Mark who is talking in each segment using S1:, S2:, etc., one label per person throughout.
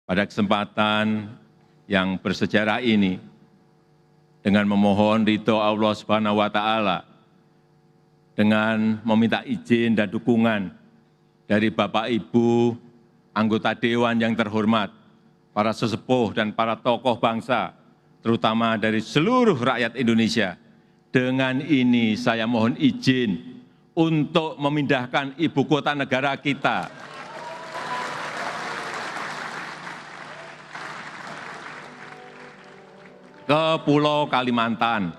S1: Pada kesempatan yang bersejarah ini, dengan memohon ridho Allah Subhanahu wa Ta'ala, dengan meminta izin dan dukungan dari Bapak Ibu anggota Dewan yang terhormat, para sesepuh dan para tokoh bangsa, terutama dari seluruh rakyat Indonesia. Dengan ini saya mohon izin untuk memindahkan ibu kota negara kita ke Pulau Kalimantan.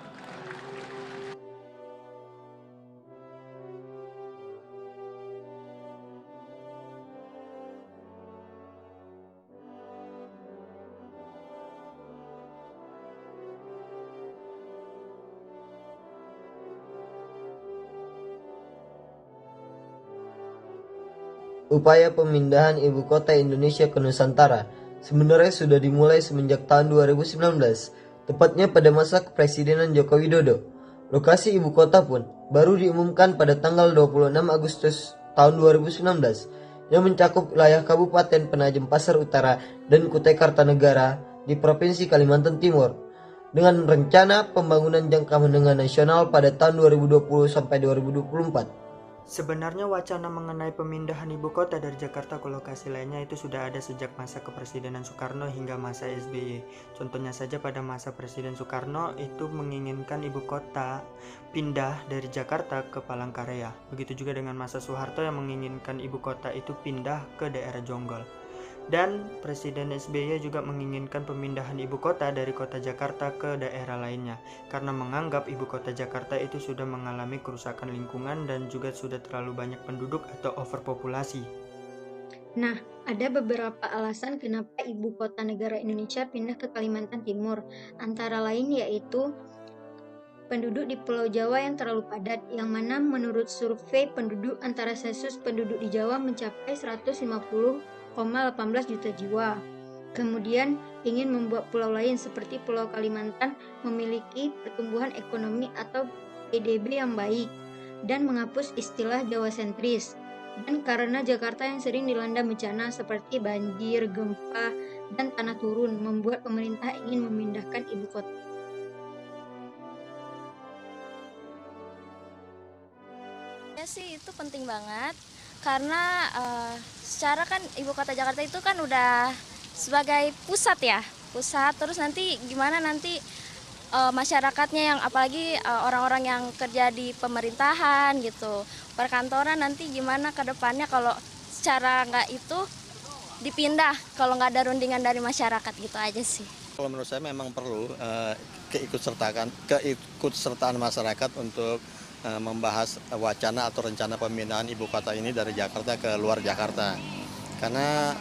S2: Upaya pemindahan ibu kota Indonesia ke Nusantara sebenarnya sudah dimulai semenjak tahun 2019, tepatnya pada masa kepresidenan Joko Widodo. Lokasi ibu kota pun baru diumumkan pada tanggal 26 Agustus tahun 2019 yang mencakup wilayah Kabupaten Penajam Pasar Utara dan Kutai Kartanegara di Provinsi Kalimantan Timur dengan rencana pembangunan jangka menengah nasional pada tahun 2020 sampai 2024.
S3: Sebenarnya wacana mengenai pemindahan ibu kota dari Jakarta ke lokasi lainnya itu sudah ada sejak masa kepresidenan Soekarno hingga masa SBY. Contohnya saja pada masa Presiden Soekarno itu menginginkan ibu kota pindah dari Jakarta ke Palangkaraya. Begitu juga dengan masa Soeharto yang menginginkan ibu kota itu pindah ke daerah Jonggol. Dan Presiden SBY juga menginginkan pemindahan ibu kota dari kota Jakarta ke daerah lainnya karena menganggap ibu kota Jakarta itu sudah mengalami kerusakan lingkungan dan juga sudah terlalu banyak penduduk atau overpopulasi.
S4: Nah, ada beberapa alasan kenapa ibu kota negara Indonesia pindah ke Kalimantan Timur, antara lain yaitu penduduk di Pulau Jawa yang terlalu padat, yang mana menurut survei penduduk antara sensus penduduk di Jawa mencapai 150,18 juta jiwa. Kemudian ingin membuat pulau lain seperti Pulau Kalimantan memiliki pertumbuhan ekonomi atau PDB yang baik dan menghapus istilah Jawa sentris. Dan karena Jakarta yang sering dilanda bencana seperti banjir, gempa, dan tanah turun membuat pemerintah ingin memindahkan ibu kota.
S5: Ya sih, itu penting banget karena secara kan ibu kota Jakarta itu kan udah sebagai pusat ya, terus nanti gimana nanti masyarakatnya yang apalagi orang-orang yang kerja di pemerintahan gitu, perkantoran nanti gimana ke depannya kalau secara nggak itu dipindah, kalau nggak ada rundingan dari masyarakat gitu aja sih.
S6: Kalau menurut saya memang perlu keikutsertaan masyarakat untuk membahas wacana atau rencana pemindahan ibu kota ini dari Jakarta ke luar Jakarta. Karena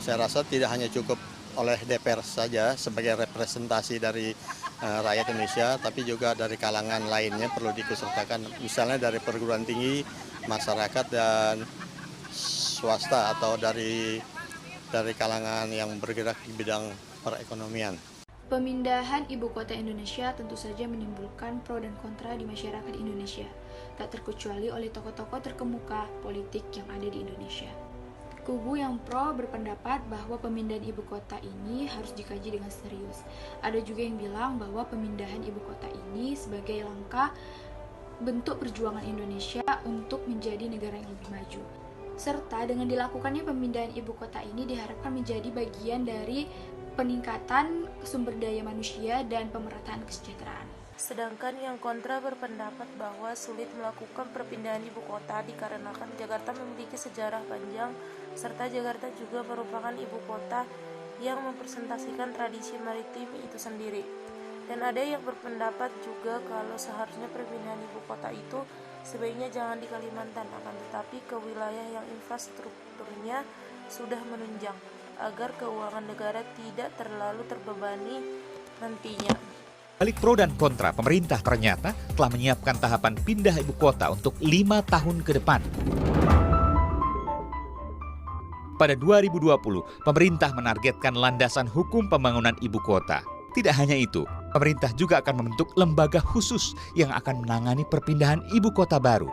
S6: saya rasa tidak hanya cukup oleh DPR saja sebagai representasi dari rakyat Indonesia, tapi juga dari kalangan lainnya perlu diikutsertakan. Misalnya dari perguruan tinggi, masyarakat, dan swasta atau dari kalangan yang bergerak di bidang perekonomian.
S7: Pemindahan ibu kota Indonesia tentu saja menimbulkan pro dan kontra di masyarakat Indonesia, tak terkecuali oleh tokoh-tokoh terkemuka politik yang ada di Indonesia. Kubu yang pro berpendapat bahwa pemindahan ibu kota ini harus dikaji dengan serius. Ada juga yang bilang bahwa pemindahan ibu kota ini sebagai langkah bentuk perjuangan Indonesia untuk menjadi negara yang lebih maju. Serta dengan dilakukannya pemindahan ibu kota ini diharapkan menjadi bagian dari peningkatan sumber daya manusia dan pemerataan kesejahteraan.
S8: Sedangkan yang kontra berpendapat bahwa sulit melakukan perpindahan ibu kota dikarenakan Jakarta memiliki sejarah panjang serta Jakarta juga merupakan ibu kota yang mempresentasikan tradisi maritim itu sendiri. Dan ada yang berpendapat juga kalau seharusnya perpindahan ibu kota itu sebaiknya jangan di Kalimantan, akan tetapi ke wilayah yang infrastrukturnya sudah menunjang agar keuangan negara tidak terlalu terbebani nantinya.
S9: Balik pro dan kontra, pemerintah ternyata telah menyiapkan tahapan pindah ibu kota untuk 5 tahun ke depan. Pada 2020, pemerintah menargetkan landasan hukum pembangunan ibu kota. Tidak hanya itu, pemerintah juga akan membentuk lembaga khusus yang akan menangani perpindahan ibu kota baru.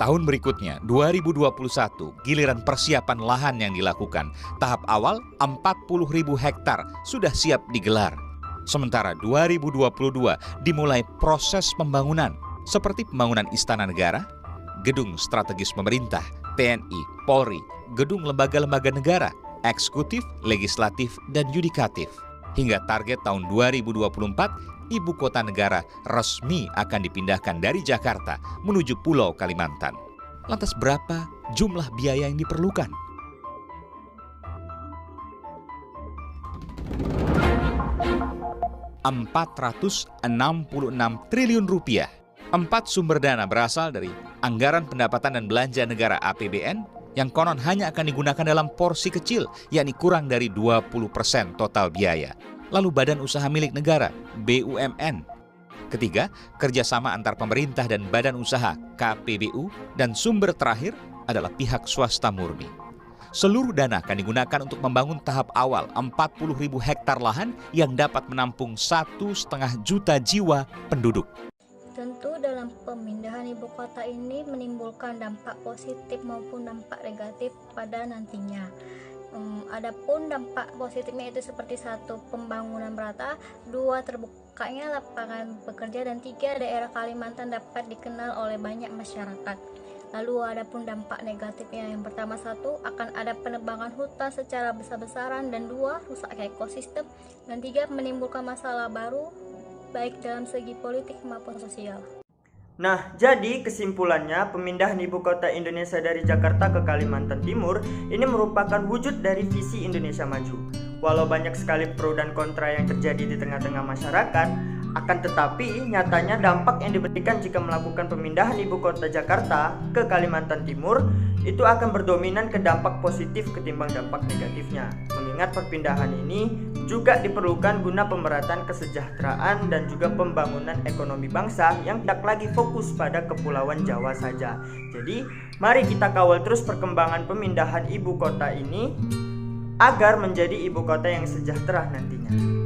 S9: Tahun berikutnya, 2021, giliran persiapan lahan yang dilakukan. Tahap awal, 40.000 hektar sudah siap digelar. Sementara 2022 dimulai proses pembangunan, seperti pembangunan Istana Negara, gedung strategis pemerintah, TNI, Polri, gedung lembaga-lembaga negara, eksekutif, legislatif, dan yudikatif. Hingga target tahun 2024, Ibu Kota Negara resmi akan dipindahkan dari Jakarta menuju Pulau Kalimantan. Lantas berapa jumlah biaya yang diperlukan? Rp466 triliun. 4 sumber dana berasal dari anggaran pendapatan dan belanja negara APBN yang konon hanya akan digunakan dalam porsi kecil, yakni kurang dari 20% total biaya. Lalu badan usaha milik negara, BUMN. Ketiga, kerjasama antar pemerintah dan badan usaha, KPBU. Dan sumber terakhir adalah pihak swasta murni. Seluruh dana akan digunakan untuk membangun tahap awal 40.000 hektar lahan yang dapat menampung 1,5 juta jiwa penduduk.
S4: Tentu dalam pemindahan ibu kota ini menimbulkan dampak positif maupun dampak negatif pada nantinya. Adapun dampak positifnya itu seperti 1, pembangunan merata, 2, terbukanya lapangan pekerja, dan 3, daerah Kalimantan dapat dikenal oleh banyak masyarakat. Lalu adapun dampak negatifnya, yang pertama 1, akan ada penebangan hutan secara besar-besaran, dan 2, rusak ekosistem, dan 3, menimbulkan masalah baru baik dalam segi politik maupun sosial.
S3: Nah, jadi kesimpulannya pemindahan ibu kota Indonesia dari Jakarta ke Kalimantan Timur ini merupakan wujud dari visi Indonesia Maju. Walau banyak sekali pro dan kontra yang terjadi di tengah-tengah masyarakat, akan tetapi nyatanya dampak yang diberikan jika melakukan pemindahan ibu kota Jakarta ke Kalimantan Timur itu akan berdominan ke dampak positif ketimbang dampak negatifnya. Mengingat perpindahan ini juga diperlukan guna pemerataan kesejahteraan dan juga pembangunan ekonomi bangsa yang tidak lagi fokus pada Kepulauan Jawa saja. Jadi, mari kita kawal terus perkembangan pemindahan ibu kota ini agar menjadi ibu kota yang sejahtera nantinya.